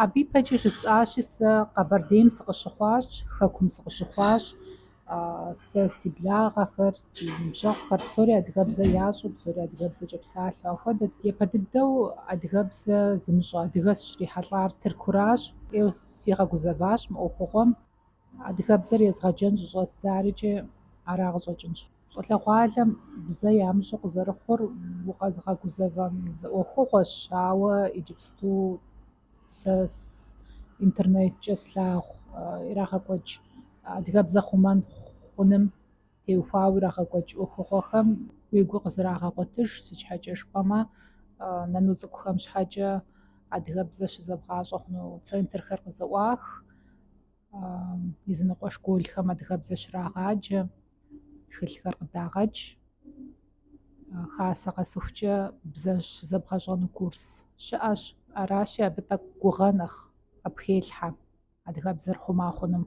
Абы ипэкӀи жысӀащи, сэ Къэбэрдейм сыкъыщыхъуащ, Хэкум сыкъыщыхъуащ. Сэ си благъэхэр, си ныбжьэгъухэр псори адыгэбзэ ящӀу, псори адыгэбзэкӀэ псалъэу. Апхуэдэт епэ дыдэу адыгэбзэ зымыщӀэ адыгэ сыщрихьэлӀар Тыркуращ. Ӏейуэ сигъэгузэващ мы Ӏуэхугъуэм. Адыгэбзэр езгъэджэн щӀыщӀэс зарэкӀи ара къыщӀэкӀынщ. ЩӀалэгъуалэм бзэ ямыщӀу къызэрыхъур укъэзгъэгузэвэн зы Ӏуэхугъуэщ, ауэ иджыпсту сэ интернеткӀэ слъагъу, ирагъэкӀуэкӀ адыгэбзэ хъумэн хъуным теухуауэ ирагъэкӀуэкӀ Ӏуэхугъуэхэм уи гур къызэрагъэгъуэтыж, си щхьэкӀэ жыпӀэмэ, нэну цӀыкӀухэм щхьэкӀэ адыгэбзэ щызэбгъащӀэ хъуну центрхэр къызэӀуах, языныкъуэ школхэм адыгэбзэ щрагъаджэ, тхылъхэр къыдагъэкӀ. Хасэ къэсыхукӀэ бзэ щызэбгъэщӀэну курс щыӀэщ. Аращи, абы тӀэкӀу гугъэ нэхъ къыпхелъхьэ адыгэбзэр хъума хъунум.